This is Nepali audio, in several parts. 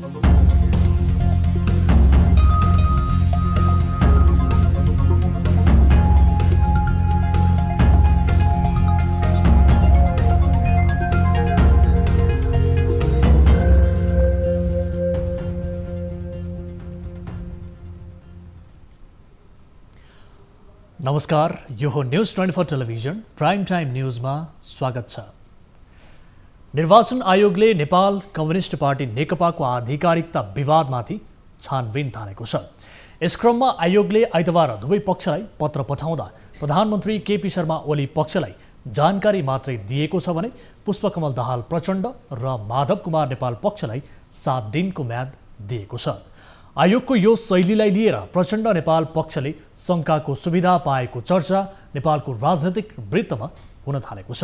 नमस्कार, यो हो न्यूज 24 टेलिभिजन प्राइम टाइम न्यूजमा स्वागत छ। निर्वाचन आयोगले नेपाल कम्युनिस्ट पार्टी नेकपाको आधिकारिकता विवादमाथि छानबिन थालेको छ। यस क्रममा आयोगले आइतबार दुवै पक्षलाई पत्र पठाउँदा प्रधानमन्त्री केपी शर्मा ओली पक्षलाई जानकारी मात्रै दिएको छ भने पुष्पकमल दाहाल प्रचण्ड र माधव कुमार नेपाल पक्षलाई 7 दिनको म्याद दिएको छ। आयोगको यो शैलीलाई लिएर प्रचण्ड नेपाल पक्षले शङ्काको सुविधा पाएको चर्चा नेपालको राजनैतिक वृत्तमा हुन थालेको छ।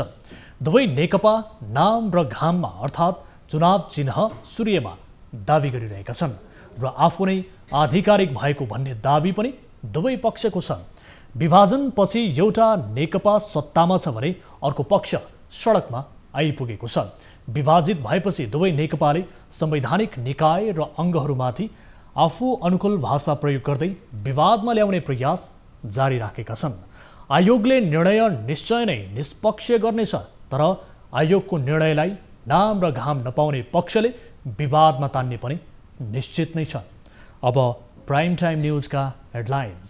दुवै नेकपा नाम र घाममा अर्थात् चुनाव चिन्ह सूर्यमा दावी गरिरहेका छन् र आफू नै आधिकारिक भएको भन्ने दावी पनि दुवै पक्षको छ। विभाजनपछि एउटा नेकपा सत्तामा छ भने अर्को पक्ष सडकमा आइपुगेको छ। विभाजित भएपछि दुवै नेकपाले संवैधानिक निकाय र अङ्गहरूमाथि आफू अनुकूल भाषा प्रयोग गर्दै विवादमा ल्याउने प्रयास जारी राखेका छन्। आयोगले निर्णय निश्चय नै निष्पक्ष गर्नेछ, तर आयोगको निर्णयलाई नाम र घाम नपाउने पक्षले विवादमा तान्ने पनि निश्चित नै छ। अब प्राइम टाइम न्यूजका हेडलाइन्स।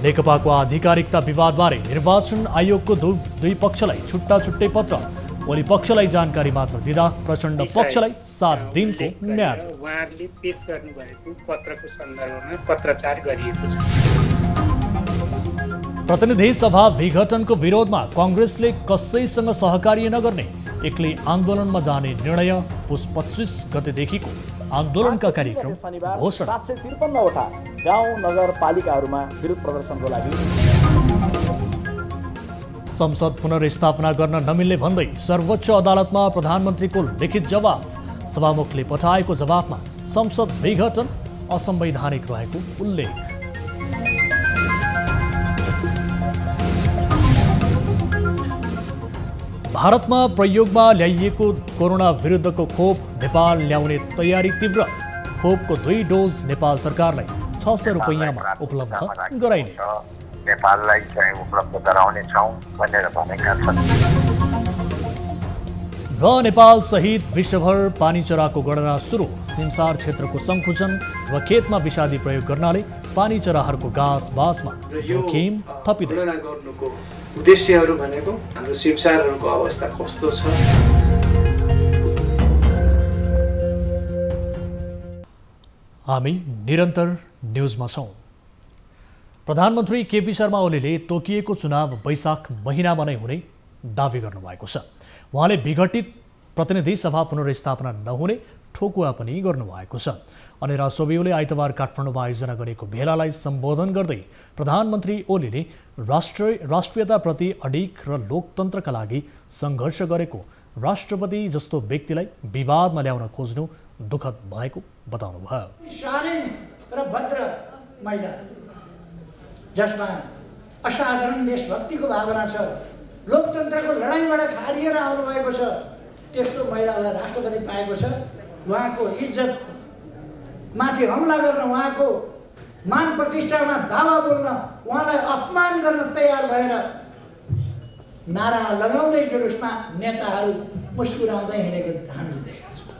नेकपाको आधिकारिकता विवादबारे निर्वाचन आयोगको दुई पक्षलाई छुट्टा छुट्टै पत्र। ओली पक्षलाई जानकारी मात्र दिँदा प्रचण्ड पक्षलाई 7 दिनको म्याद। उहाँहरूले पेश गर्नुभएको पत्रको सन्दर्भमा पत्रचार गरिएको छ। प्रतिनिधि सभा विघटनको विरोधमा कांग्रेसले कसैसँग सहकार्य नगर्ने, एक्लै आन्दोलनमा जाने निर्णय। पुस 25 गतेदेखिको आन्दोलनका कार्यक्रम घोषणा। 753 वटा गाउँ नगरपालिकाहरूमा विरोध प्रदर्शनको लागि। संसद पुनर्स्थापना गर्न नमिल्ने भन्दै सर्वोच्च अदालतमा प्रधानमन्त्रीको लिखित जवाफ। सभामुखले पठाएको जवाफमा संसद विघटन असंवैधानिक रहेको उल्लेख। भारतमा प्रयोगमा ल्याइएको कोरोना विरुद्धको खोप नेपाल ल्याउने तयारी तीव्र। खोपको 2 डोज नेपाल सरकारलाई 600 रुपैयाँमा उपलब्ध गराइने। नेपाललाई चाहिँ उपलब्ध गराउने छौं भनेर भनेका छन्। र नेपाल सहित विश्वभर पानीचराको गणना सुरु। सिमसार क्षेत्रको संकुचन र खेतमा विषादी प्रयोग गर्नाले पानीचराहरूको घाँस बासमा जोखिम थपिँदै। गणना गर्नुको उद्देश्यहरू भनेको हाम्रो सिमसारहरूको अवस्था कस्तो छ। हामी निरन्तर न्यूजमा छौं। प्रधानमन्त्री केपी शर्मा ओलीले तोकिएको चुनाव वैशाख महिनामा नै हुने दावी गर्नुभएको छ। उहाँले विघटित प्रतिनिधि सभा पुनर्स्थापना नहुने ठोकुवा पनि गर्नुभएको छ। अनेरा सोबियोले आइतबार काठमाडौँमा आयोजना गरेको भेलालाई सम्बोधन गर्दै प्रधानमन्त्री ओलीले राष्ट्रियताप्रति अडिग र लोकतन्त्रका लागि सङ्घर्ष गरेको राष्ट्रपति जस्तो व्यक्तिलाई विवादमा ल्याउन खोज्नु दुःखद भएको बताउनुभयो। शालीन र भद्र महिला जसमा असाधारण देशभक्तिको भावना छ, लोकतन्त्रको लडाइँबाट खारिएर आउनुभएको छ, त्यस्तो महिलालाई राष्ट्रपति पाएको छ। उहाँको इज्जत माथि हमला गर्न, उहाँको मान प्रतिष्ठामा दावा बोल्न, उहाँलाई अपमान गर्न तयार भएर नारा लगाउँदै जुलुसमा नेताहरू मुस्कुराउँदै हिँडेको हामीले देखेका छौँ।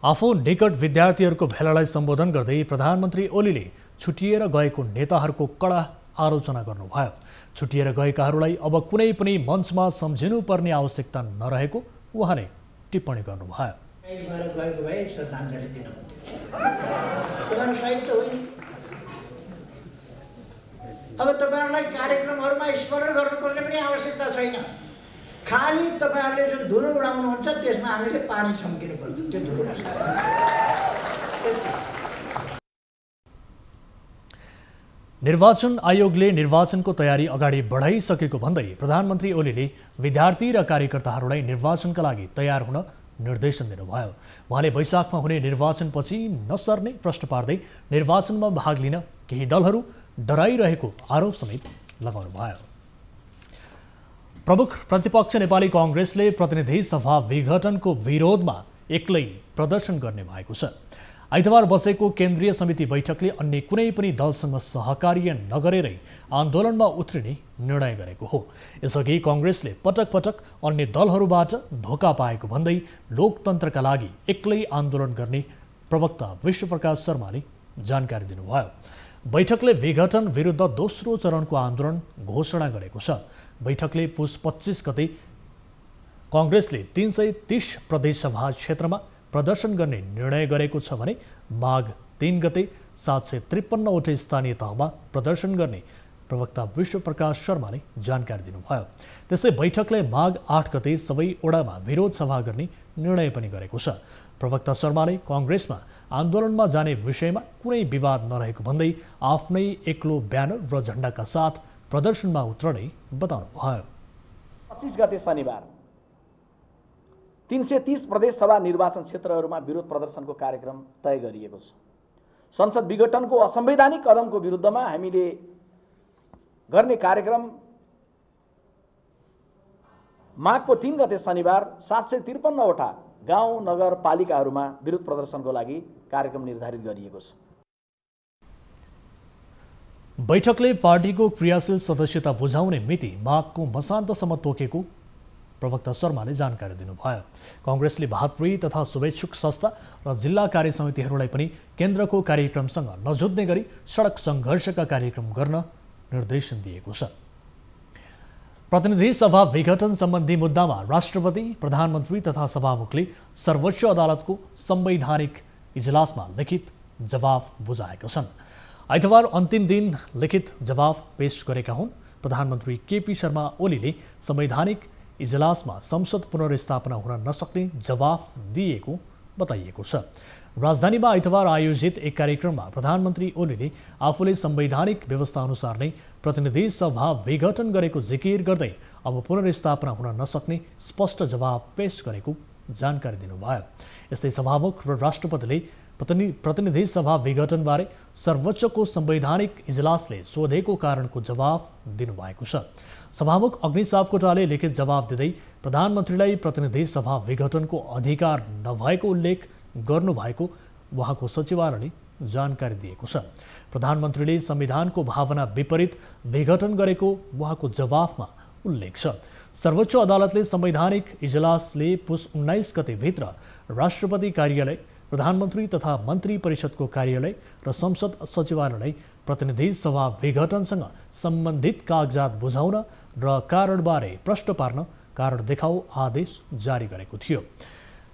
आफू निकट विद्यार्थीहरूको भेलालाई सम्बोधन गर्दै प्रधानमन्त्री ओलीले छुटिएर गएको नेताहरूको कडा आलोचना गर्नुभयो। छुटिएर गएकाहरूलाई अब कुनै पनि मञ्चमा सम्झिनुपर्ने आवश्यकता नरहेको उहाँले टिप्पणी गर्नुभयो। गएको भए श्रद्धाञ्जली दिन हुन्थ्यो। तपाईँहरू शहीद त होइन। अब तपाईँहरूलाई कार्यक्रमहरूमा स्मरण गर्नुपर्ने पनि आवश्यकता छैन। खालि तपाईँहरूले जुन धुलो उडाउनुहुन्छ त्यसमा हामीले पानी छम्किनुपर्छ। त्यो धुलो निर्वाचन आयोगले निर्वाचनको तयारी अगाडि बढाइसकेको भन्दै प्रधानमन्त्री ओलीले विद्यार्थी र कार्यकर्ताहरूलाई निर्वाचनका लागि तयार हुन निर्देशन दिनुभयो। उहाँले वैशाखमा हुने निर्वाचनपछि नसर्ने प्रश्न पार्दै निर्वाचनमा भाग लिन केही दलहरू डराइरहेको आरोप समेत लगाउनुभयो। प्रमुख प्रतिपक्ष नेपाली कांग्रेसले प्रतिनिधि सभा विघटनको विरोधमा एक्लै प्रदर्शन गर्ने भएको छ। आइतबार बसेको केन्द्रीय समिति बैठकले अन्य कुनै पनि दलसँग सहकार्य नगरेरै आन्दोलनमा उत्रिने निर्णय गरेको हो। यसअघि कांग्रेसले पटक पटक अन्य दलहरूबाट धोका पाएको भन्दै लोकतन्त्रका लागि एक्लै आन्दोलन गर्ने प्रवक्ता विश्वप्रकाश शर्माले जानकारी दिनुभयो। बैठकले विघटन विरुद्ध दोस्रो चरणको आन्दोलन घोषणा गरेको छ। बैठकले पुस 25 गते कांग्रेसले 330 प्रदेशसभा क्षेत्रमा प्रदर्शन गर्ने निर्णय गरेको छ भने माघ 3 गते 753 वटा स्थानीय तहमा प्रदर्शन गर्ने प्रवक्ता विश्वप्रकाश शर्माले जानकारी दिनुभयो। त्यस्तै बैठकले माघ 8 गते सबै ओडामा विरोध सभा गर्ने निर्णय पनि गरेको छ। प्रवक्ता शर्माले कांग्रेसमा आन्दोलनमा जाने विषयमा कुनै विवाद नरहेको भन्दै आफ्नै एक्लो ब्यानर र झण्डाका साथ प्रदर्शनमा उत्रने बताउनुभयो। 25 गते शनिबार 330 प्रदेश सभा निर्वाचन क्षेत्रहरूमा विरोध प्रदर्शनको कार्यक्रम तय गरिएको छ। संसद विघटनको असंवैधानिक कदमको विरुद्धमा हामीले गर्ने कार्यक्रम माघको 3 गते शनिबार 753 वटा गाउँ नगरपालिकाहरूमा विरोध प्रदर्शनको लागि कार्यक्रम निर्धारित गरिएको छ। बैठकले पार्टीको क्रियाशील सदस्यता बुझाउने मिति माघको मसान्तसम्म तोकेको प्रवक्ता शर्माले जानकारी दिनुभयो। कांग्रेसले भातृ तथा शुभेच्छुक संस्था र जिल्ला कार्य समितिहरूलाई पनि केन्द्रको कार्यक्रमसँग नजुट्ने गरी सडक सङ्घर्षका कार्यक्रम गर्न निर्देशन दिएको छ। प्रतिनिधि सभा विघटन सम्बन्धी मुद्दामा राष्ट्रपति, प्रधानमन्त्री तथा सभामुखले सर्वोच्च अदालतको संवैधानिक इजलासमा लिखित जवाफ बुझाएका छन्। आइतबार अन्तिम दिन लिखित जवाफ पेश गरेका हुन्। प्रधानमन्त्री केपी शर्मा ओलीले संवैधानिक इजलासमा संसद पुनर्स्थापना हुन नसक्ने जवाफ दिएको बताइएको छ। राजधानीमा आइतबार आयोजित एक कार्यक्रममा प्रधानमन्त्री ओलीले आफूले संवैधानिक व्यवस्था अनुसार नै प्रतिनिधि सभा विघटन गरेको जिकिर गर्दै अब पुनर्स्थापना हुन नसक्ने स्पष्ट जवाफ पेश गरेको जानकारी दिनुभयो। यस्तै सभामुख र राष्ट्रपतिले प्रतिनिधि सभा विघटनबारे सर्वोच्चको संवैधानिक इजलासले सोधेको कारणको जवाफ दिनुभएको छ। सभामुख अग्नि सापकोटाले लिखित जवाफ दिँदै प्रधानमन्त्रीलाई प्रतिनिधि सभा विघटनको अधिकार नभएको उल्लेख गर्नुभएको उहाँको सचिवालयले जानकारी दिएको छ। प्रधानमन्त्रीले संविधानको भावना विपरीत विघटन गरेको उहाँको जवाफमा उल्लेख छ। सर्वोच्च अदालतले संवैधानिक इजलासले पुस 19 गते भित्र राष्ट्रपति कार्यालय, प्रधानमन्त्री तथा मन्त्री परिषदको कार्यालय र संसद सचिवालयलाई प्रतिनिधि सभा विघटनसँग सम्बन्धित कागजात बुझाउन र कारणबारे प्रश्न पार्न कारण देखाऊ आदेश जारी गरेको थियो।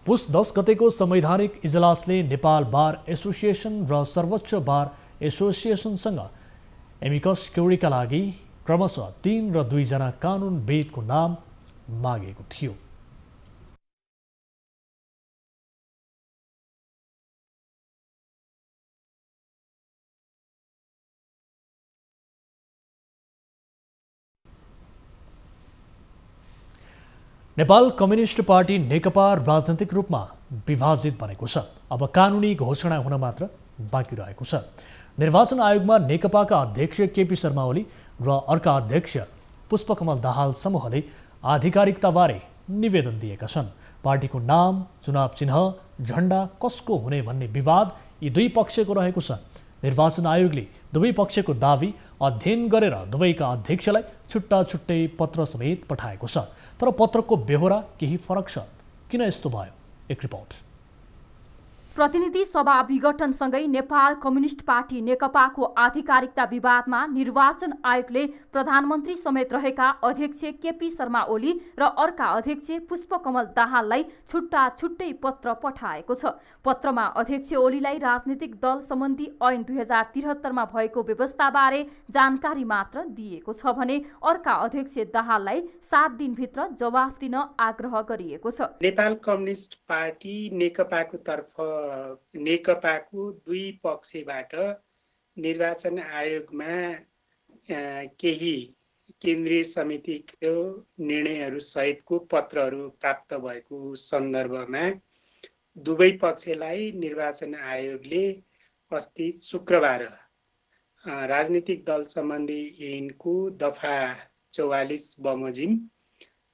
पुस 10 गतेको संवैधानिक इजलासले नेपाल बार एसोसिएसन र सर्वोच्च बार एसोसिएसनसँग एमिकस क्युरीका लागि क्रमशः 3 र 2 जना कानुनविदको नाम मागेको थियो। नेपाल कम्युनिस्ट पार्टी नेकपा राजनीतिक रूपमा विभाजित बनेको छ। अब कानुनी घोषणा हुन मात्र बाँकी रहेको छ। निर्वाचन आयोगमा नेकपाका अध्यक्ष केपी शर्मा ओली र अर्का अध्यक्ष पुष्पकमल दाहाल समूहले आधिकारिकताबारे निवेदन दिएका छन्। पार्टीको नाम, चुनाव चिन्ह, झण्डा कसको हुने भन्ने विवाद यी दुई पक्षको रहेको छ। निर्वाचन आयोगले दुवै पक्षको दावी अध्ययन गरेर दुवैका अध्यक्षलाई छुट्टा छुट्टै पत्र समेत पठाएको छ। तर पत्रको बेहोरा केही फरक छ। किन यस्तो भयो? एक रिपोर्ट। प्रतिनिधि सभा विघटनसँगै नेपाल कम्युनिस्ट पार्टी नेकपाको आधिकारिकता विवादमा निर्वाचन आयोगले प्रधानमन्त्री समेत रहेका अध्यक्ष केपी शर्मा ओली र अर्का अध्यक्ष पुष्पकमल दाहाललाई छुट्टा छुट्टै पत्र पठाएको छ। पत्रमा अध्यक्ष ओलीलाई राजनीतिक दल सम्बन्धी ऐन 2073 मा भएको व्यवस्थाबारे जानकारी मात्र दिएको छ भने अर्का अध्यक्ष दाहाललाई 7 दिनभित्र जवाफ दिन आग्रह गरिएको छ। नेपाल कम्युनिस्ट पार्टी नेकपाको दुई पक्षबाट निर्वाचन आयोगमा केही केन्द्रीय समितिको निर्णयहरू सहितको पत्रहरू प्राप्त भएको सन्दर्भमा दुवै पक्षलाई निर्वाचन आयोगले अस्ति शुक्रबार राजनीतिक दल सम्बन्धी ऐनको दफा 44 बमोजिम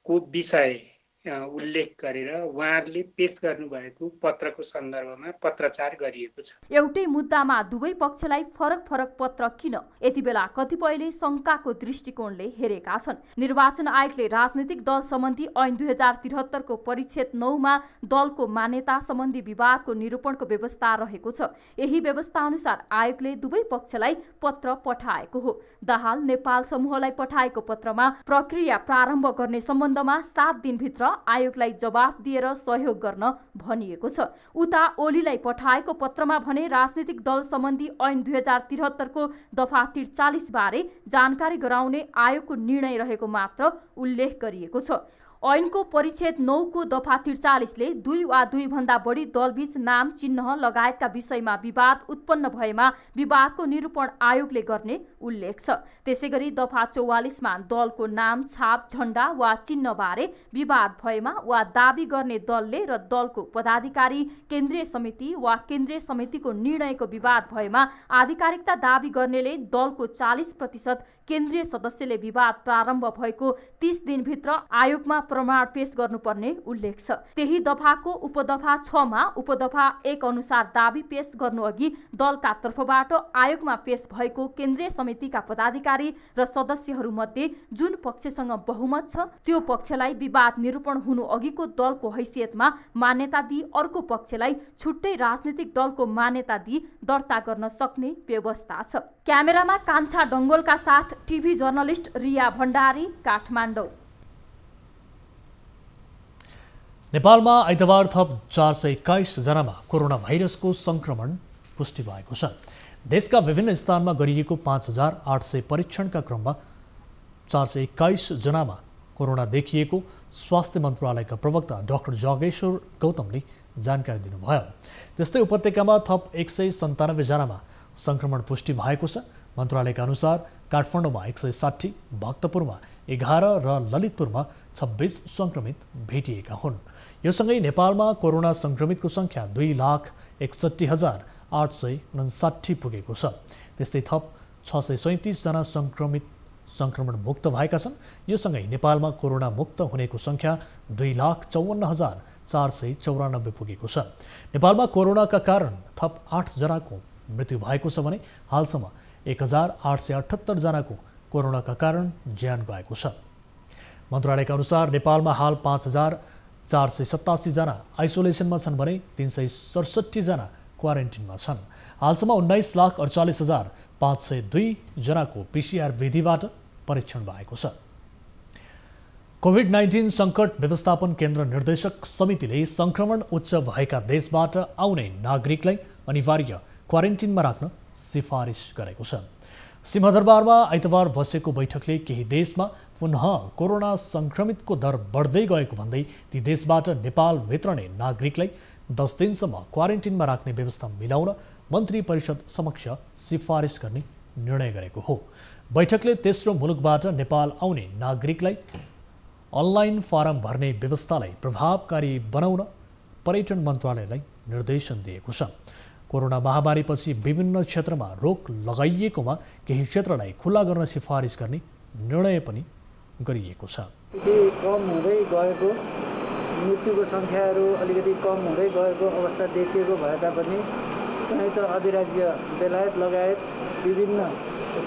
को विषय उल्लेख गरेर उहाँहरूले पेश गर्नुभएको पत्रको सन्दर्भमा पत्रचार गरिएको छ। एउटै मुद्दामा दुवै पक्षलाई फरक फरक पत्र किन? यति बेला कतिपयले शंकाको दृष्टिकोणले हेरेका छन्। निर्वाचन आयोगले राजनीतिक दल सम्बन्धी ऐन 2073 को परिच्छेद 9 मा दलको मान्यता सम्बन्धी विवादको निरूपणको व्यवस्था रहेको छ। यही व्यवस्था अनुसार आयोगले दुवै पक्षलाई पत्र पठाएको हो। दाहाल नेपाल समूहलाई पठाएको पत्रमा प्रक्रिया प्रारम्भ गर्ने सम्बन्धमा 7 दिनभित्र आयोगलाई जवाफ दिएर सहयोग गर्न भनिएको छ। उता ओलीलाई पठाएको पत्रमा भने राजनीतिक दल सम्बन्धी ऐन 2073 को दफा 43 बारे जानकारी गराउने आयोगको निर्णय रहेको मात्र उल्लेख गरिएको छ। ऐनको परिच्छेद 9 को दफा 43 ले 2 वा 2 भन्दा बढी दलबीच नाम चिन्ह लगायतका विषयमा विवाद उत्पन्न भएमा विवादको निरूपण आयोगले गर्ने उल्लेख छ। त्यसैगरी दफा 44 मा दलको नाम, छाप, झण्डा वा चिन्ह बारे विवाद भएमा वा दाबी गर्ने दलले र दलको पदाधिकारी, केन्द्रीय समिति वा केन्द्रीय समितिको निर्णयको विवाद भएमा आधिकारिकता दाबी गर्नेले दलको 40% केन्द्रीय सदस्यले विवाद प्रारम्भ भएको 30 दिनभित्र आयोगमा प्रमाण पेश गर्नुपर्ने उल्लेख छ। त्यही दफाको उपदफा 6 मा उपदफा 1 अनुसार दाबी पेश गर्नु अघि दलका तर्फबाट आयोगमा पेश भएको केन्द्रीय समितिका पदाधिकारी र सदस्यहरू मध्ये जुन पक्षसँग बहुमत छ त्यो पक्षलाई विवाद निरूपण हुनु अघिको दलको हैसियतमा मान्यता दिई अर्को पक्षलाई छुट्टै राजनीतिक दलको मान्यता दिई दर्ता गर्न सक्ने व्यवस्था छ। क्यामेरामा कान्छा डङ्गोलका साथ टिभी जर्नलिस्ट रिया भण्डारी, काठमाडौँ। नेपालमा आइतबार थप 421 जनामा कोरोना भाइरसको संक्रमण पुष्टि भएको छ। देशका विभिन्न स्थानमा गरिएको 5800 परीक्षणका क्रममा 421 जनामा कोरोना देखिएको स्वास्थ्य मन्त्रालयका प्रवक्ता डाक्टर जगेश्वर गौतमले जानकारी दिनुभयो। त्यस्तै उपत्यकामा थप 197 जनामा संक्रमण पुष्टि भएको छ। मन्त्रालयका अनुसार काठमाडौँमा 160, भक्तपुरमा 11 र ललितपुरमा 26 संक्रमित भेटिएका हुन्। यो सँगै नेपालमा कोरोना संक्रमितको संख्या 2,61,859 पुगेको छ। त्यस्तै थप 637 जना संक्रमण मुक्त भएका छन्। यो सँगै नेपालमा कोरोना मुक्त हुनेको संख्या 2,54,494 पुगेको छ। नेपालमा कोरोनाका कारण थप 8 जनाको मृत्यु भएको छ भने हालसम्म 1,878 जनाको कोरोनाका कारण ज्यान गएको छ। मन्त्रालयका अनुसार नेपालमा हाल 5,487 जना आइसोलेसनमा छन् भने 367 जना क्वारेन्टिनमा छन्। हालसम्म 19,48,502 जनाको PCR विधिबाट परीक्षण भएको छ। कोभिड-19 सङ्कट व्यवस्थापन केन्द्र निर्देशक समितिले संक्रमण उच्च भएका देशबाट आउने नागरिकलाई अनिवार्य क्वारेन्टिनमा राख्न सिफारिस गरेको छ। सिंहदरबारमा आइतबार बसेको बैठकले केही देशमा पुनः कोरोना संक्रमितको दर बढ्दै गएको भन्दै ती देशबाट नेपाल भित्रने नागरिकलाई 10 दिनसम्म क्वारेन्टिनमा राख्ने व्यवस्था मिलाउन मन्त्री परिषद समक्ष सिफारिस गर्ने निर्णय गरेको हो। बैठकले तेस्रो मुलुकबाट नेपाल आउने नागरिकलाई अनलाइन फारम भर्ने व्यवस्थालाई प्रभावकारी बनाउन पर्यटन मन्त्रालयलाई निर्देशन दिएको छ। कोरोना महामारीपछि विभिन्न क्षेत्रमा रोक लगाइएकोमा केही क्षेत्रलाई खुला गर्न सिफारिस गर्ने निर्णय पनि गरिएको छ। कम हुँदै गएको मृत्युको सङ्ख्याहरू अलिकति कम हुँदै गएको अवस्था देखिएको भए तापनि संयुक्त अधिराज्य बेलायत लगायत विभिन्न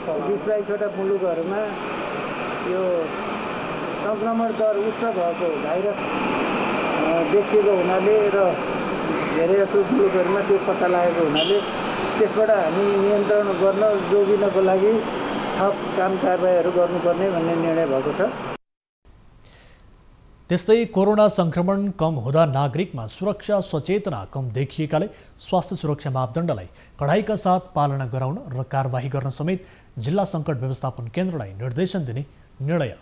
20-22 वटा मुलुकहरूमा यो सङ्क्रमण दर उच्च भएको भाइरस देखिएको हुनाले र धेरै जसो मुलुकहरूमा त्यो पत्ता लागेको हुनाले त्यसबाट हामी नियन्त्रण गर्न जोगिनको लागि थप काम कारबाहीहरू गर्नुपर्ने भन्ने निर्णय भएको छ। त्यस्तै कोरोना संक्रमण कम हुँदा नागरिकमा सुरक्षा सचेतना कम देखिएकाले स्वास्थ्य सुरक्षा मापदण्डलाई कडाइका साथ पालना गराउन र कारबाही गर्न समेत जिल्ला सङ्कट व्यवस्थापन केन्द्रलाई निर्देशन दिने निर्णय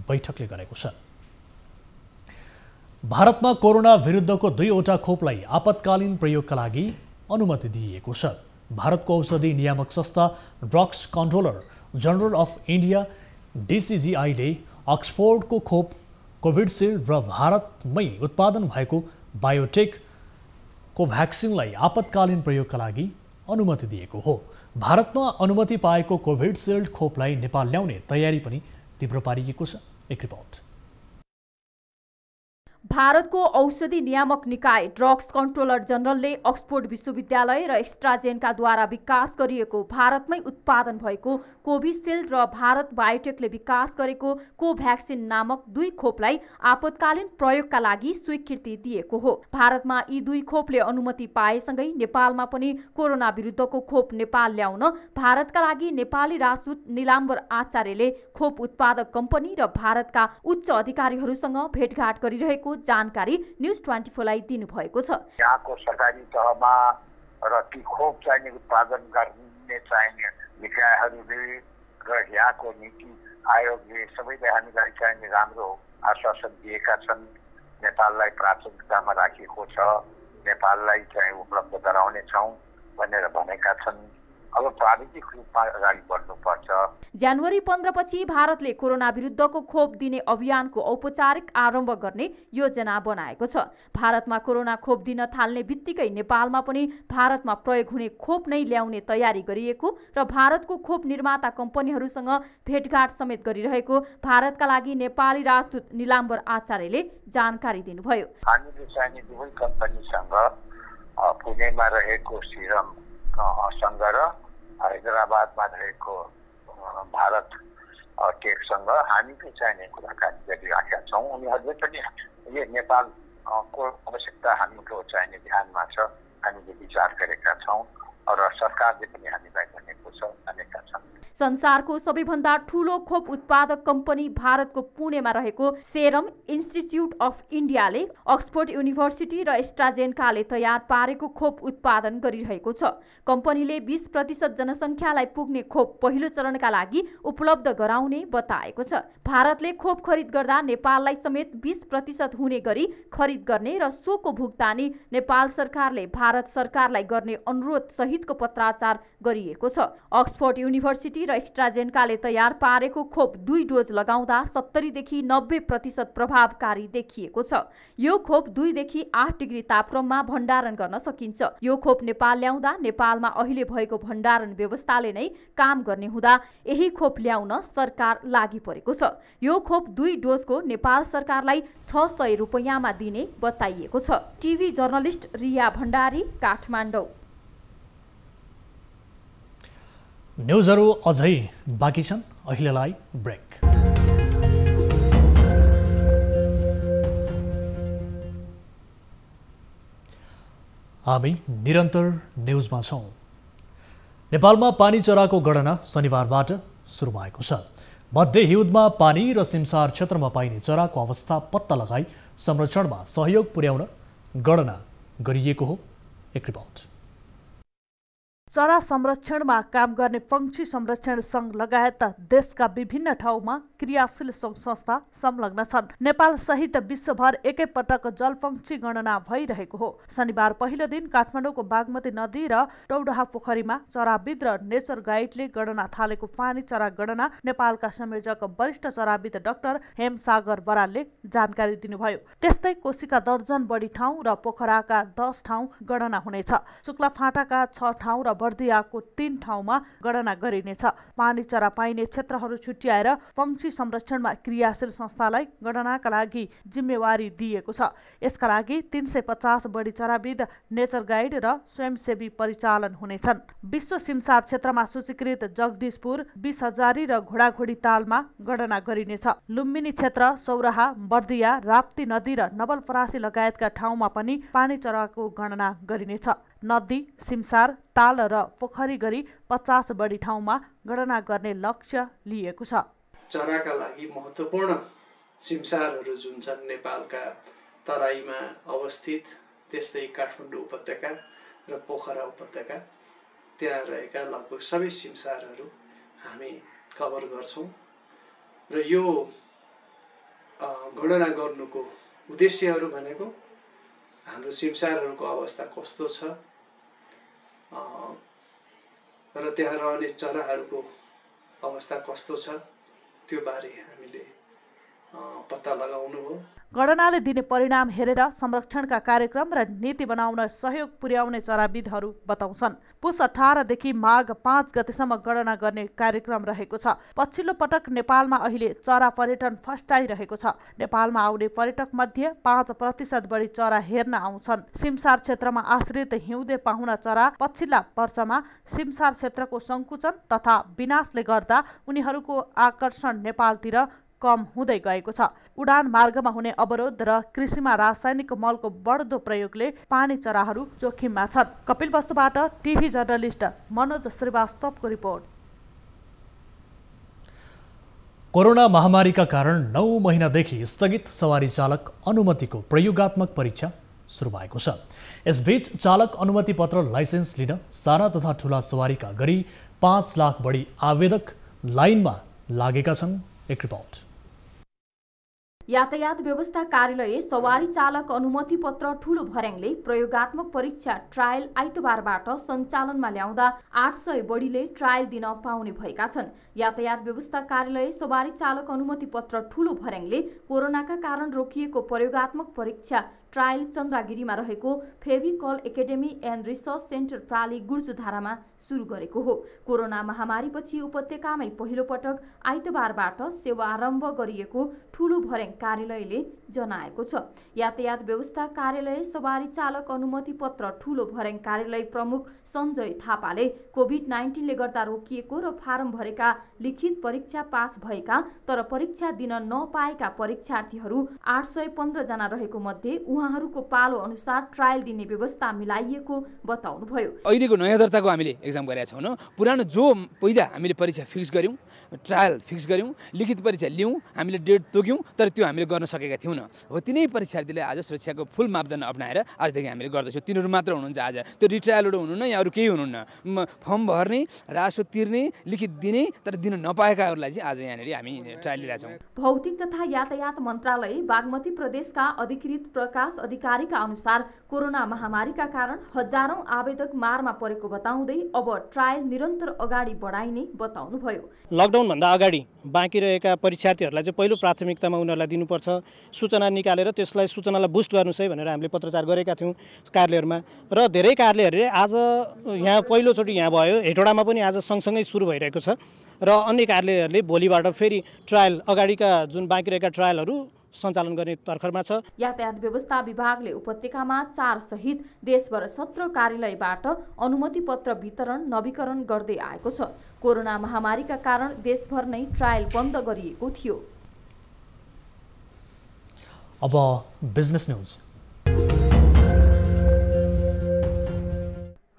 बैठकले गरेको छ। भारतमा कोरोना विरुद्धको 2वटा खोपलाई आपतकालीन प्रयोगका लागि अनुमति दिइएको छ। भारतको औषधि नियामक संस्था drugs controller general of India DCGI ले अक्सफोर्डको खोप कोभिडसिल्ड र भारतमै उत्पादन भएको बायोटेक कोभ्याक्सिनलाई आपतकालीन प्रयोगका लागि अनुमति दिएको हो। भारतमा अनुमति पाएको कोभिडसिल्ड खोपलाई नेपाल ल्याउने तयारी पनि तीव्र पारिएको छ। एक रिपोर्ट। भारतको औषधि नियामक निकाय ड्रग्स कन्ट्रोलर जनरलले अक्सफोर्ड विश्वविद्यालय र एस्ट्राजेनकाद्वारा विकास गरिएको भारतमै उत्पादन भएको कोभिसिल्ड र भारत बायोटेकले विकास गरेको कोभ्याक्सिन नामक 2 खोपलाई आपतकालीन प्रयोगका लागि स्वीकृति दिएको हो। भारतमा यी 2 खोपले अनुमति पाएसँगै नेपालमा पनि कोरोना विरुद्धको खोप नेपाल ल्याउन भारतका लागि नेपाली राजदूत निलाम्बर आचार्यले खोप उत्पादक कम्पनी र भारतका उच्च अधिकारीहरूसँग भेटघाट गरिरहेको जानकारी न्यूज 24 लाई दिनुभएको छ। यहाँको सरकारी तहमा र ती खोप चाहिने उत्पादन गर्ने चाहिने निकायहरूले र यहाँको नीति आयोगले सबैले हामीलाई चाहिने राम्रो आश्वासन दिएका छन्। नेपाललाई प्राथमिकतामा राखेको छ, नेपाललाई चाहिँ उपलब्ध गराउनेछौँ भनेर भनेका छन्। अब प्राविधिक रूपमा अगाडि बढ्नुपर्छ। जनवरी 15 पछि भारतले कोरोना विरुद्धको खोप दिने अभियानको औपचारिक आरम्भ गर्ने योजना बनाएको छ। भारतमा कोरोना खोप दिन थाल्ने बित्तिकै नेपालमा पनि भारतमा प्रयोग हुने खोप नै ल्याउने तयारी गरिएको र भारतको खोप निर्माता कम्पनीहरूसँग भेटघाट समेत गरिरहेको भारतका लागि नेपाली राजदूत निलाम्बर आचार्यले जानकारी दिनुभयो। हामीले चाहिने दुवै कम्पनीसँग पुणेमा रहेको सिरम सँग र हैदराबादमा रहेको भारत टेकसँग हामीले चाहिने कुराकानी गरिराखेका छौँ। उनीहरूले पनि यो नेपालको आवश्यकता हामीको चाहिने ध्यानमा छ, हामीले विचार गरेका छौँ र सरकारले पनि हामीलाई भनेको छ, भनेका छन्। संसारको सबैभन्दा ठूलो खोप उत्पादक कम्पनी भारतको पुणेमा रहेको सेरम इन्स्टिच्युट अफ इन्डियाले अक्सफोर्ड युनिभर्सिटी र एस्ट्राजेनकाले तयार पारेको खोप उत्पादन गरिरहेको छ। कम्पनीले 20% जनसङ्ख्यालाई पुग्ने खोप पहिलो चरणका लागि उपलब्ध गराउने बताएको छ। भारतले खोप खरिद गर्दा नेपाललाई समेत 20% हुने गरी खरिद गर्ने र सोको भुक्तानी नेपाल सरकारले भारत सरकारलाई गर्ने अनुरोध सहितको पत्राचार गरिएको छ। अक्सफोर्ड युनिभर्सिटी र एस्ट्राजेनकाले तयार पारेको खोप 2 डोज लगाउँदा 70 देखि 90% प्रभावकारी देखिएको छ। यो खोप 2 देखि 8 डिग्री तापक्रममा भण्डारण गर्न सकिन्छ। यो खोप नेपाल ल्याउँदा नेपालमा अहिले भएको भण्डारण व्यवस्थाले नै काम गर्ने हुँदा यही खोप ल्याउन सरकार लागि परेको छ। यो खोप 2 डोजको नेपाल सरकारलाई 600 रुपैयाँमा दिने बताइएको छ। TV journalist Riya Bhandari, Kathmandu. न्युजहरू अझै बाँकी छन्, अहिलेलाई ब्रेक। हामी निरन्तर न्युजमा छौँ। नेपालमा पानी चराको गणना शनिबारबाट सुरु भएको छ। मध्य हिउँदमा पानी र सिमसार क्षेत्रमा पाइने चराको अवस्था पत्ता लगाई संरक्षणमा सहयोग पुर्याउन गणना गरिएको हो। एक रिपोर्ट। चरा संरक्षणमा काम गर्ने पंक्षी संरक्षण संघ लगायत देशका विभिन्न ठाउँमा क्रियाशील संस्था संलग्न छन्। नेपाल सहित विश्वभर एकैपटक जलपंक्षी गणना भइरहेको हो। शनिबार पहिलो दिन काठमाडौँको बागमती नदी र टौडहा पोखरीमा चराविद र नेचर गाइडले गणना थालेको पानी चरा गणना नेपालका संयोजक वरिष्ठ चराविद डाक्टर हेमसागर बरालले जानकारी दिनुभयो। त्यस्तै कोशीका दर्जन बढी ठाउँ र पोखराका 10 ठाउँ गणना हुनेछ। शुक्लाफाँटाका 6 ठाउँ र बर्दियाको 3 ठाउँमा गणना गरिनेछ। पानी चरा पाइने क्षेत्रहरू छुट्याएर पंक्षी संरक्षणमा क्रियाशील संस्थालाई गणनाका लागि जिम्मेवारी दिएको छ। यसका लागि 350 बढी चराविद, नेचर गाइड र स्वयंसेवी परिचालन हुनेछन्। विश्व सिमसार क्षेत्रमा सूचीकृत जगदीशपुर, 20,000 र घोडाघोडी तालमा गणना गरिनेछ। लुम्बिनी क्षेत्र, सौराहा, बर्दिया, राप्ती नदी र नवलपरासी लगायतका ठाउँमा पनि पानी चराको गणना गरिनेछ। नदी, सिमसार, ताल र पोखरी गरी 50 बढी ठाउँमा गणना गर्ने लक्ष्य लिएको छ। चराका लागि महत्त्वपूर्ण सिमसारहरू जुन छन् नेपालका तराईमा अवस्थित, त्यस्तै काठमाडौँ उपत्यका र पोखरा उपत्यका, त्यहाँ रहेका लगभग सबै सिमसारहरू हामी कभर गर्छौँ। र यो गणना गर्नुको उद्देश्यहरू भनेको हाम्रो सिमसारहरूको अवस्था कस्तो छ र त्यहाँ रहने चराहरूको अवस्था कस्तो छ त्यो बारे हामीले पत्ता लगाउनु हो। गणनाले दिने परिणाम हेरेर संरक्षणका कार्यक्रम र नीति बनाउन सहयोग पुर्याउने चराविदहरू बताउँछन्। पुस 18 देखि माघ 5 गतेसम्म गणना गर्ने कार्यक्रम रहेको छ। पछिल्लो पटक नेपालमा अहिले चरा पर्यटन फस्टाइरहेको छ। नेपालमा आउने पर्यटक मध्ये 5% बढी चरा हेर्न आउँछन्। सिमसार क्षेत्रमा आश्रित हिउँदे पाहुना चरा पछिल्ला वर्षमा सिमसार क्षेत्रको संकुचन तथा विनाशले गर्दा उनीहरूको आकर्षण नेपालतिर कम हुँदै गएको छ। उडान मार्गमा हुने अवरोध र कृषिमा रासायनिक मलको बढ्दो प्रयोगले पानी चराहरू जोखिममा छन्। कपिलवस्तुबाट टिभी जर्नलिस्ट मनोज श्रीवास्तवको रिपोर्ट। कोरोना महामारीका कारण 9 महिनादेखि स्थगित सवारी चालक अनुमतिको प्रयोगात्मक परीक्षा सुरु भएको छ। यसबीच चालक अनुमति पत्र लाइसेन्स लिन साना तथा ठूला सवारीका गरी 5 लाख बढी आवेदक लाइनमा लागेका छन्। एक रिपोर्ट। यातायात व्यवस्था कार्यालय सवारी चालक अनुमति पत्र ठूलो भर्याङले प्रयोगात्मक परीक्षा ट्रायल आइतबारबाट सञ्चालनमा ल्याउँदा 800 बढीले ट्रायल दिन पाउने भएका छन्। यातायात व्यवस्था कार्यालय सवारी चालक अनुमति पत्र ठूलो भर्याङले कोरोनाका कारण रोकिएको प्रयोगात्मक परीक्षा ट्रायल चन्द्रागिरीमा रहेको Fevicol academy and research centre प्राली गुर्जुधारामा सुरु गरेको हो। कोरोना महामारीपछि उपत्यकामै पहिलो पटक आइतबारबाट सेवा आरम्भ गरिएको ठूलो भर्याङ कार्यालयले जनाएको छ। यातायात व्यवस्था कार्यालय सवारी चालक अनुमति पत्र ठूलो भर्याङ कार्यालय प्रमुख सञ्जय थापाले कोभिड-19 ले गर्दा रोकिएको र फारम भरेका लिखित परीक्षा पास भएका तर परीक्षा दिन नपाएका परीक्षार्थीहरू 815 जना रहेको मध्ये उहाँहरूको पालो अनुसार ट्रायल दिने व्यवस्था मिलाइएको बताउनुभयो। अहिलेको नयाँ दर्ताको हामीले एक्जाम गरेका छौँ। पुरानो जो पहिला हामीले परीक्षा फिक्स गर्यौँ, ट्रायल फिक्स गर्यौँ, लिखित परीक्षा लियौँ, हामीले डेट तोक्यौँ, तर त्यो हामीले गर्न सकेका थियौँ। हो तिनै परीक्षार्थीले आज सुरक्षाको फुल मापदण्ड अपनाएर आजदेखि हामीले गर्दैछौँ। तिनीहरू मात्र हुनुहुन्छ आज, त्यो रिट्रायलहरू हुनुहुन्न या अरू केही हुनुहुन्न। फर्म भर्ने, रासो तिर्ने, लिखित दिने तर दिन नपाएकाहरूलाई चाहिँ आज यहाँनिर हामी ट्रायल लिइरहेछौँ। भौतिक तथा यातायात मन्त्रालय बागमती प्रदेशका अधिकृत प्रकाश अधिकारीका अनुसार कोरोना महामारीका कारण हजारौं आवेदक मारमा परेको बताउँदै अब ट्रायल निरन्तर अगाडि बढाइने बताउनुभयो। लकडाउनभन्दा अगाडि बाँकी रहेका परीक्षार्थीहरूलाई चाहिँ पहिलो प्राथमिकतामा उनीहरूलाई दिनुपर्छ। सूचना निकालेर त्यसलाई सूचनालाई बुस्ट गर्नुहोस् है भनेर हामीले पत्रचार गरेका थियौँ कार्यालयहरूमा र धेरै कार्यालयहरूले आज यहाँ पहिलोचोटि यहाँ भयो, हेटौडामा पनि आज सँगसँगै सुरु भइरहेको छ र अन्य कार्यालयहरूले भोलिबाट फेरि ट्रायल अगाडिका जुन बाँकी रहेका ट्रायलहरू सञ्चालन गर्ने तर्खरमा छ। यातायात व्यवस्था विभागले उपत्यकामा 4 सहित देशभर 17 कार्यालयबाट अनुमति पत्र वितरण नवीकरण गर्दै आएको छ। कोरोना महामारीका कारण देशभर नै ट्रायल बन्द गरिएको थियो। अब बिजनेस न्यूज।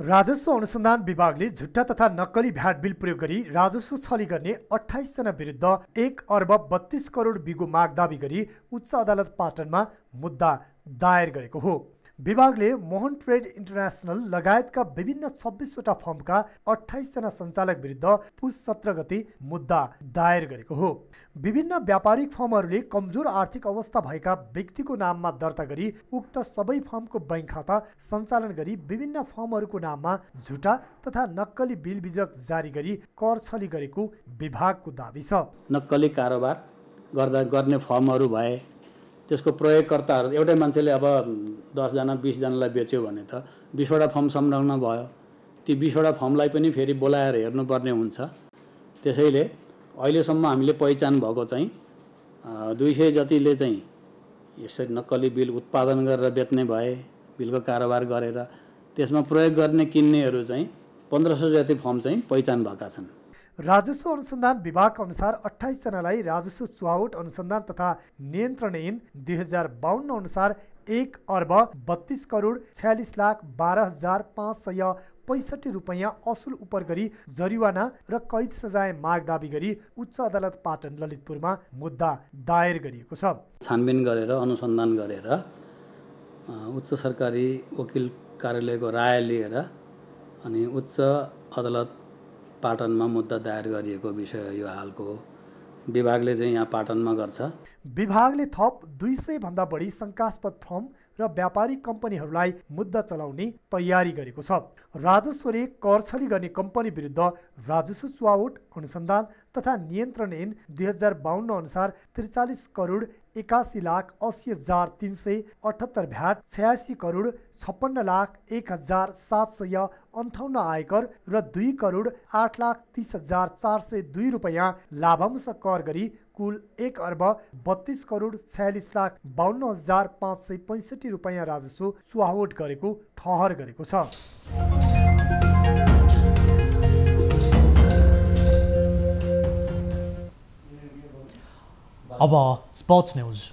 राजस्व अनुसन्धान विभागले झुट्टा तथा नक्कली भ्याट बिल प्रयोग गरी राजस्व छली गर्ने 28 जना विरुद्ध 1 अर्ब 32 करोड बिगो माग दाबी गरी उच्च अदालत पाटनमा मुद्दा दायर गरेको हो। विभागले मोहन ट्रेड इन्टरनेसनल लगायतका विभिन्न 26 वटा फर्मका 28 जना सञ्चालक विरुद्ध पुस 17 गते मुद्दा दायर गरेको हो। विभिन्न व्यापारिक फर्महरूले कमजोर आर्थिक अवस्था भएका व्यक्तिको नाममा दर्ता गरी उक्त सबै फर्मको बैंक खाता सञ्चालन गरी विभिन्न फर्महरूको नाममा झुटा तथा नक्कली बिल बिजक जारी गरी कर छली गरेको विभागको दाबी छ। नक्कली कारोबार गर्ने फर्महरू भए त्यसको प्रयोगकर्ताहरू एउटै मान्छेले अब 10 जना 20 जनालाई बेच्यो भने त 20 वटा फर्म संलग्न भयो। ती 20 वटा फर्मलाई पनि फेरि बोलाएर हेर्नुपर्ने हुन्छ। त्यसैले अहिलेसम्म हामीले पहिचान भएको चाहिँ 200 जतिले चाहिँ यसरी नक्कली बिल उत्पादन गरेर बेच्ने भए, बिलको कारोबार गरेर त्यसमा प्रयोग गर्ने किन्नेहरू चाहिँ 1500 जति फर्म चाहिँ पहिचान भएका छन्। राजस्व अनुसन्धान विभाग अनुसार 28 जनालाई राजस्व चुहावट अनुसन्धान तथा नियन्त्रण ऐन 2052 अनुसार 1 अर्ब 32 करोड 46 लाख 12,565 रुपैयाँ असुल उपर गरी जरिवाना र कैद सजाय माग दाबी गरी उच्च अदालत पाटन ललितपुरमा मुद्दा दायर गरिएको छ। छानबिन गरेर अनुसन्धान गरेर उच्च सरकारी वकिल कार्यालयको राय लिएर अनि उच्च अदालत पाटनमा मुद्दा दायर गरिएको विषय यो हालको विभागले चाहिँ यहाँ पाटनमा गर्छ। विभागले थप 200 भन्दा बढी शंकास्पद फर्म र र व्यापारिक कम्पनीहरूलाई मुद्दा चलाउने तयारी गरेको छ। राजस्वले कर छली गर्ने कम्पनी विरुद्ध राजस्व चुहावट अनुसन्धान तथा नियन्त्रण ऐन 2052 अनुसार 43 करोड 81,80,378 भ्याट, 86 करोड 56,01,758 आयकर र 2 करोड 8,30,402 रुपैयाँ लाभांश कर गरी कुल 1 अर्ब 32 करोड 46,52,565 रुपैयाँ राजस्व चुहावट गरेको ठहर गरेको छ। अब स्पोर्ट्स न्यूज।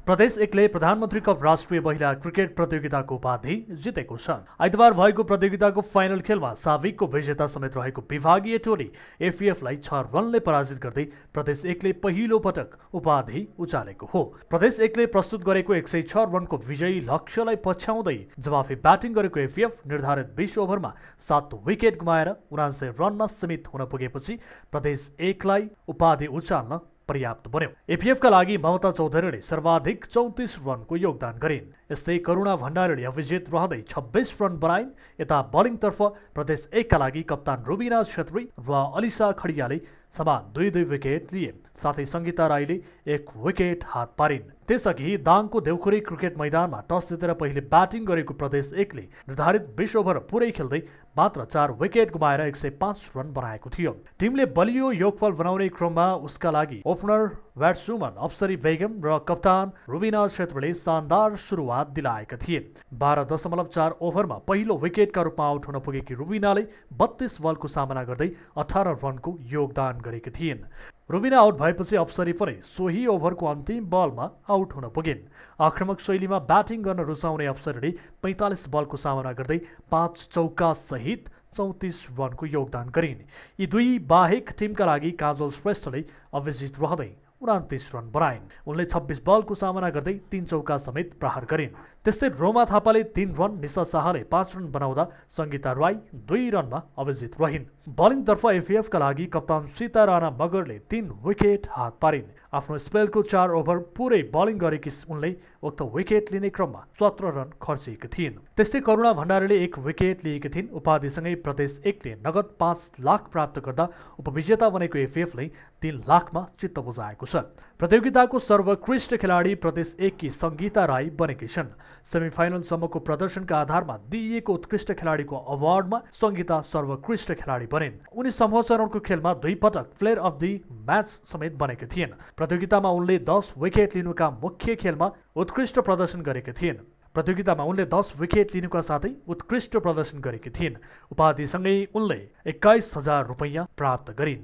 प्रदेश एकले प्रधानमन्त्री कप राष्ट्रिय महिला क्रिकेट प्रतियोगिताको उपाधि जितेको छ। आइतबार भएको प्रतियोगिताको फाइनल खेलमा साविकको विजेता समेत रहेको विभागीय टोली एफएफलाई 6 रनले पराजित गर्दै प्रदेश एकले पहिलो पटक उपाधि उचालेको हो। प्रदेश एकले प्रस्तुत गरेको 106 रनको विजयी लक्ष्यलाई पछ्याउँदै जवाफी ब्याटिङ गरेको एफएफ निर्धारित 20 ओभरमा 7 विकेट गुमाएर 79 रनमा सीमित हुन पुगेपछि प्रदेश एकलाई उपाधि उचाल्न पर्याप्त बन्यो। एफएफका लागि ममता चौधरीले सर्वाधिक 34 रनको योगदान गरिन्। यस्तै करुणा भण्डारीले अविजित रहँदै 26 रन बनाइन्। यता बलिङतर्फ प्रदेश एकका लागि कप्तान रुबिना छेत्री र अलिसा खडियाले समान 2-2 विकेट लिए। साथै सङ्गीता राईले 1 विकेट हात पारिन्। त्यसअघि दाङको देउखुरी क्रिकेट मैदानमा टस जितेर पहिले ब्याटिङ गरेको प्रदेश एकले निर्धारित 20 ओभर पुरै खेल्दै मात्र 4 विकेट गुमाएर 105 रन बनाएको थियो। टिमले बलियो योगफल बनाउने क्रममा उसका लागि ओपनर ब्याट्सम्यान अप्सरी बेगम र कप्तान रुबिना छेत्रीले शानदार सुरुवात दिलाएका थिए। 12.4 ओभरमा पहिलो विकेटका रूपमा आउट हुन पुगेकी रुबिनाले 32 बलको सामना गर्दै 18 रनको योगदान गरेकी थिइन्। रुबिना आउट भएपछि अप्सरी पनि सोही ओभरको अन्तिम बलमा आउट हुन पुगिन्। आक्रमक शैलीमा ब्याटिङ गर्न रुचाउने अप्सरीले 45 बलको सामना गर्दै 5 चौका सहित 34 रनको योगदान गरिन्। यी दुई बाहेक टिमका लागि काजल श्रेष्ठले अविजित रहँदै 29 रन बनाइन्। उनले 26 बलको सामना गर्दै 3 चौका समेत प्रहार गरिन्। त्यस्तै रोमा थापाले 3 रन, निशा शाहले 5 रन बनाउँदा सङ्गीता राई 2 रनमा अविजित रहिन्। बलिङतर्फ एफएफका लागि कप्तान सीता राणा मगरले 3 विकेट हात पारिन्। आफ्नो स्पेलको 4 ओभर पुरै बलिङ गरेकी उनले उक्त विकेट लिने क्रममा 17 रन खर्चिएकी थिइन्। त्यस्तै करुणा भण्डारीले 1 विकेट लिएकी थिइन्। उपाधिसँगै प्रदेश एकले नगद 5 लाख प्राप्त गर्दा उपविजेता बनेको एफएफले 3 लाखमा चित्त बुझाएको छ। प्रतियोगिताको सर्वोत्कृष्ट खेलाडी प्रदेश एककी सङ्गीता राई बनेकी छन्। सेमिफाइनलसम्मको प्रदर्शनका आधारमा दिइएको उत्कृष्ट खेलाडीको अवार्डमा सङ्गीता सर्वोत्कृष्ट खेलाडी बनिन्। उनी समूह चरणको खेलमा 2 पटक प्लेयर अफ द म्याच समेत बनेकी थिइन्। प्रतियोगितामा उनले 10 विकेट लिनुका मुख्य खेलमा उत्कृष्ट प्रदर्शन गरेकी थिइन्। प्रतियोगितामा उनले 10 विकेट लिनुका साथै उत्कृष्ट प्रदर्शन गरेकी थिइन्। उपाधिसँगै उनले 21,000 रुपैयाँ प्राप्त गरिन्।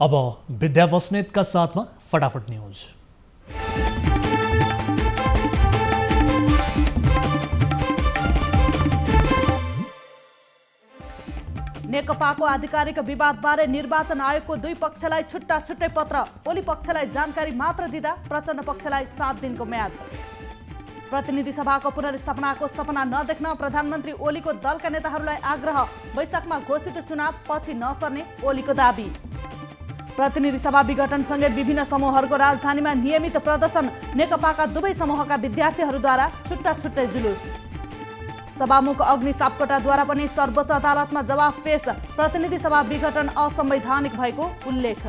अब विद्या बस्नेतका साथमा फटाफट न्यूज। नेकपाको आधिकारिक विवादबारे निर्वाचन आयोगको 2 पक्षलाई छुट्टा छुट्टै पत्र। ओली पक्षलाई जानकारी मात्र दिँदा प्रचण्ड पक्षलाई 7 दिनको म्याद। प्रतिनिधि सभाको पुनर्स्थापनाको सपना नदेख्न प्रधानमन्त्री ओलीको दलका नेताहरूलाई आग्रह। वैशाखमा घोषित चुनाव पछि नसर्ने ओलीको दाबी। प्रतिनिधि सभा विघटनसँगै विभिन्न समूहहरूको राजधानीमा नियमित प्रदर्शन। नेकपाका दुवै समूहका विद्यार्थीहरूद्वारा छुट्टा छुट्टै जुलुस। सभामुख अग्नि सापकोटाद्वारा पनि सर्वोच्च अदालतमा जवाफ पेश। प्रतिनिधि सभा विघटन असंवैधानिक भएको उल्लेख।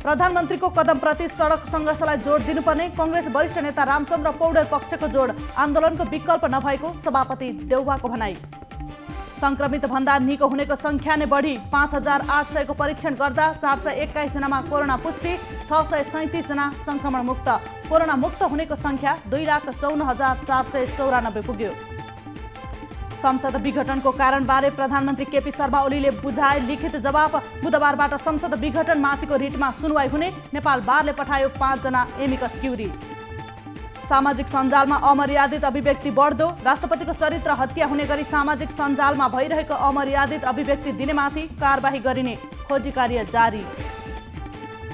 प्रधानमन्त्रीको कदमप्रति सडक सङ्घर्षलाई जोड दिनुपर्ने काङ्ग्रेस वरिष्ठ नेता रामचन्द्र पौडेल पक्षको जोड। आन्दोलनको विकल्प नभएको सभापति देउवाको भनाई। संक्रमित भन्दा निको हुनेको सङ्ख्या नै बढी। 5,800 को परीक्षण गर्दा 421 जनामा कोरोना पुष्टि, 637 जना संक्रमण मुक्त। कोरोना मुक्त हुनेको सङ्ख्या 2,54,494 पुग्यो। संसद विघटनको कारणबारे प्रधानमन्त्री केपी शर्मा ओलीले बुझाए लिखित जवाफ। बुधबारबाट संसद विघटन माथिको रिटमा सुनवाई हुने। नेपाल बारले पठायो 5 जना एमिकस क्युरी। सामाजिक सञ्जालमा अमर्यादित अभिव्यक्ति बढ्दो। राष्ट्रपतिको चरित्र हत्या हुने गरी सामाजिक सञ्जालमा भइरहेको अमर्यादित अभिव्यक्ति दिनेमाथि कारबाही गरिने खोजी कार्य जारी।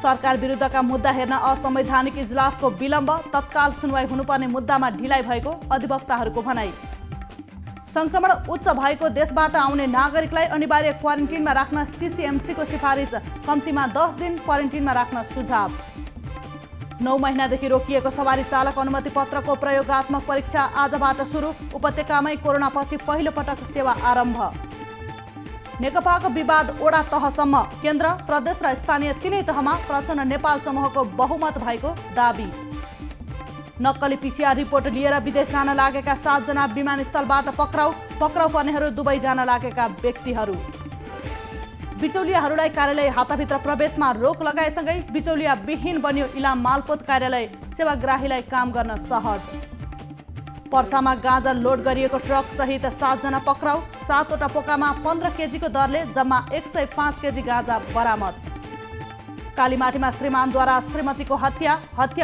सरकार विरुद्धका मुद्दा हेर्न असंवैधानिक इजलासको विलम्ब। तत्काल सुनवाई हुनुपर्ने मुद्दामा ढिलाइ भएको अधिवक्ताहरूको भनाई। संक्रमण उच्च भएको देशबाट आउने नागरिकलाई अनिवार्य क्वारेन्टिनमा राख्न सीसीएमसीको सिफारिस, कम्तीमा 10 दिन क्वारेन्टिनमा राख्न सुझाव। 9 महिनादेखि रोकिएको सवारी चालक अनुमति पत्रको प्रयोगात्मक परीक्षा आजबाट सुरु, उपत्यकामै कोरोनापछि पहिलो पटक सेवा आरम्भ। नेकपाको विवाद ओडा तहसम्म, केन्द्र, प्रदेश र स्थानीय तीनै तहमा प्रचण्ड नेपाल समूहको बहुमत भएको दाबी। नक्कली पीसीआर रिपोर्ट लिएर विदेश जान लागेका 7 जना विमानस्थलबाट पक्राउ पर्नेहरू दुबई जान लागेका व्यक्तिहरू। बिचौलियाहरूलाई कार्यालय हाताभित्र प्रवेशमा रोक लगाएसँगै बिचौलिया विहीन बन्यो इलाम मालपोत कार्यालय, सेवाग्राहीलाई काम गर्न सहज। पर्सामा गाँजा लोड गरिएको ट्रक सहित 7 जना पक्राउ, 7 वटा पोकामा 15 केजीको दरले जम्मा 105 केजी गाँजा बरामद। कालीमाटीमा श्रीमानद्वारा श्रीमतीको हत्या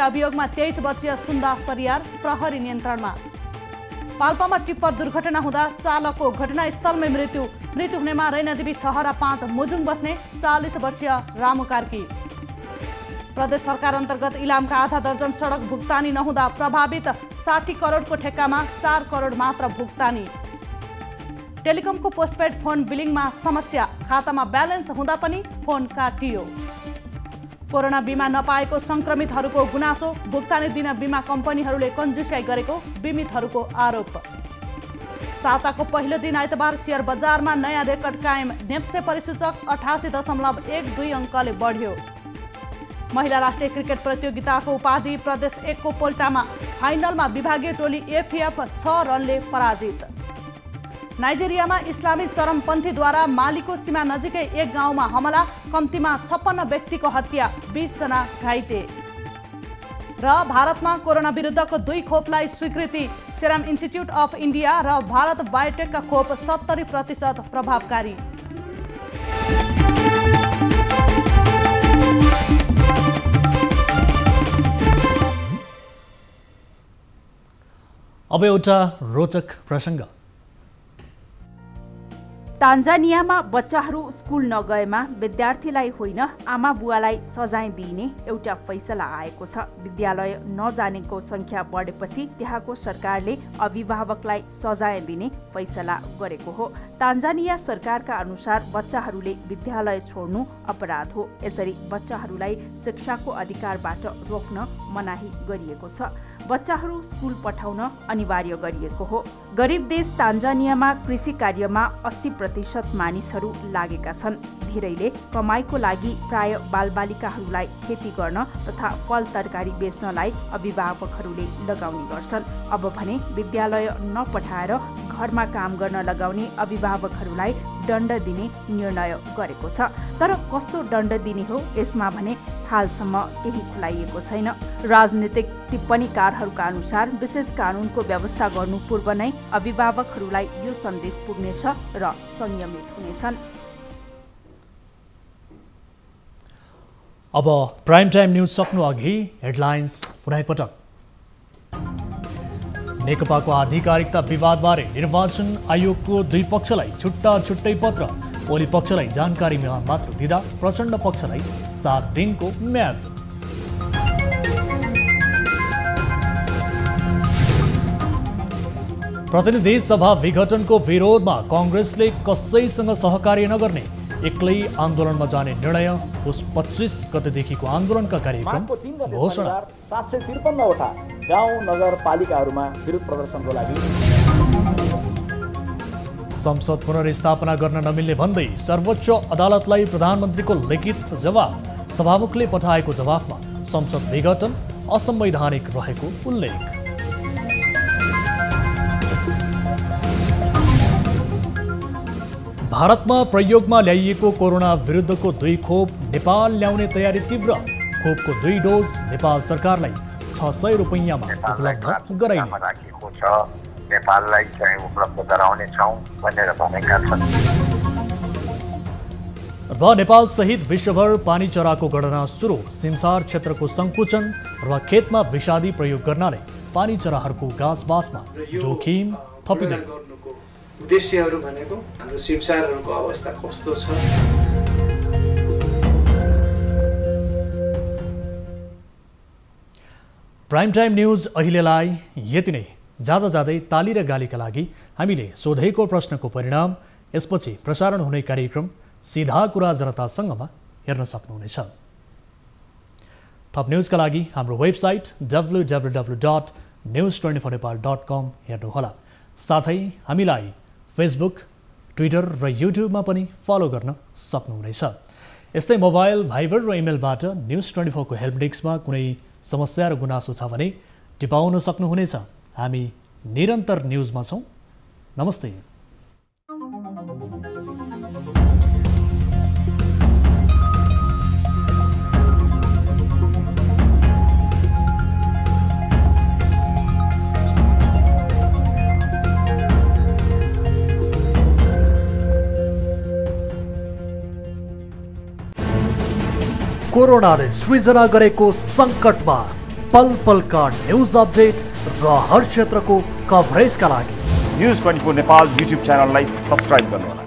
अभियोगमा 23 वर्षीय सुन्दास परियार प्रहरी नियन्त्रणमा। पाल्पामा टिप्पर दुर्घटना हुँदा चालकको घटनास्थलमै मृत्यु हुनेमा रैनादेवी 6 र 5 मुजुङ बस्ने 40 वर्षीय रामु कार्की। प्रदेश सरकार अन्तर्गत इलामका आधा दर्जन सडक भुक्तानी नहुँदा प्रभावित, 60 करोडको ठेक्कामा 4 करोड मात्र भुक्तानी। टेलिकमको पोस्टपेड फोन बिलिङमा समस्या, खातामा ब्यालेन्स हुँदा पनि फोन काटियो। कोरोना बिमा नपाएको संक्रमितहरूको गुनासो, भुक्तानी दिन बिमा कम्पनीहरूले कन्जुस्याइ गरेको बिमितहरूको आरोप। साताको पहिलो दिन आइतबार शेयर बजारमा नयाँ रेकर्ड कायम, नेप्से परिसूचक 88.12 अङ्कले बढ्यो। महिला राष्ट्रिय क्रिकेट प्रतियोगिताको उपाधि प्रदेश 1 को पोल्टामा, फाइनलमा विभागीय टोली एफएफ 6 रनले पराजित। नाइजेरियामा इस्लामिक चरमपन्थीद्वारा मालीको सीमा नजिकै एक गाउँमा हमला, कम्तीमा 56 व्यक्तिको हत्या, 20 जना घाइते। र भारतमा कोरोना विरुद्धको 2 खोपलाई स्वीकृति, सेरम इन्स्टिच्युट अफ इन्डिया र भारत बायोटेकका खोप 70% प्रभावकारी। अब एउटा रोचक प्रसङ्ग। तान्जानियामा बच्चाहरू स्कुल नगएमा विद्यार्थीलाई होइन आमा बुवालाई सजाय दिइने एउटा फैसला आएको छ। विद्यालय नजानेको संख्या बढेपछि त्यहाँको सरकारले अभिभावकलाई सजाय दिने फैसला गरेको हो। तान्जानिया सरकारका अनुसार बच्चाहरूले विद्यालय छोड्नु अपराध हो। यसरी बच्चाहरूलाई शिक्षाको अधिकारबाट रोक्न मनाही गरिएको छ। बच्चाहरू स्कुल पठाउन अनिवार्य गरिएको हो। गरिब देश तान्जानियामा कृषि कार्यमा 80% मानिसहरू लागेका छन्। धेरैले कमाइको लागि प्राय बालबालिकाहरूलाई खेती गर्न तथा फल तरकारी बेच्नलाई अभिभावकहरूले लगाउने गर्छन्। अब भने विद्यालय नपठाएर घरमा काम गर्न लगाउने अभिभावकहरूलाई दण्ड दिने निर्णय गरेको छ। तर कस्तो दण्ड दिने हो यसमा भने हालसम्म केही खुलाइएको छैन। राजनीतिक टिप्पणीकारहरूका अनुसार विशेष कानुनको व्यवस्था गर्नु पूर्व नै अभिभावकहरूलाई यो सन्देश पुग्नेछ र संयमित हुनेछन्। अब प्राइम टाइम न्यूज सक्नु अघि हेडलाइन्स पुनैपटक। नेकपाको आधिकारिकता विवादबारे निर्वाचन आयोगको 2 पक्षलाई छुट्टा छुट्टै पत्र, ओली पक्षलाई जानकारी मात्र दिँदा प्रचण्ड पक्षलाई 7 दिनको म्याद। प्रतिनिधि सभा विघटनको विरोधमा कांग्रेसले कसैसँग सहकार्य नगर्ने, एक्लै आन्दोलनमा जाने निर्णय। उस 25 गतेदेखिको आन्दोलनका कार्यक्रम घोषणा। 753 वटा गाउँ नगरपालिकाहरूमा विरोध प्रदर्शनको लागि। संसद पुनर्स्थापना गर्न नमिल्ने भन्दै सर्वोच्च अदालतलाई प्रधानमन्त्रीको लिखित जवाफ। सभामुखले पठाएको जवाफमा संसद विघटन असंवैधानिक रहेको उल्लेख। भारतमा प्रयोगमा ल्याइएको कोरोना विरुद्धको 2 खोप नेपाल ल्याउने तयारी तीव्र। खोपको 2 डोज नेपाल सरकारलाई 600 रुपैयाँमा उपलब्ध गराइने। नेपाललाई चाहिँ उपलब्ध गराउने छौं भनेर भनेका छन्। र नेपाल सहित विश्वभर पानी चराको गणना सुरु। सिमसार क्षेत्रको संकुचन र खेतमा विषादी प्रयोग गर्नाले पानी चराहरूको गाँसबासमा जोखिम थपिँदै। उद्देश्यहरू भनेको हाम्रो सिमसारहरूको अवस्था कस्तो छ। प्राइम टाइम न्यूज अहिलेलाई यति नै। जाँदा जाँदै ताली र गालीका लागि हामीले सोधेको प्रश्नको परिणाम, यसपछि प्रसारण हुने कार्यक्रम सीधा कुरा जनतासँगमा हेर्न सक्नुहुनेछ। थप न्युजका लागि हाम्रो वेबसाइट www.news24nepal.com हेर्नुहोला। साथै हामीलाई फेसबुक, ट्विटर र युट्युबमा पनि फलो गर्न सक्नुहुनेछ। यस्तै मोबाइल, भाइबर र इमेलबाट न्युज 24 को हेल्प डेस्कमा कुनै समस्या र गुनासो छ भने टिपाउन सक्नुहुनेछ। हामी निरन्तर न्युजमा छौँ। नमस्ते। कोरोनाले सृजना गरेको सङ्कटमा पल पलका न्युज अपडेट र हर क्षेत्रको कभरेजका लागि न्युज 24 नेपाल युट्युब च्यानललाई सब्स्क्राइब गर्नुहोला।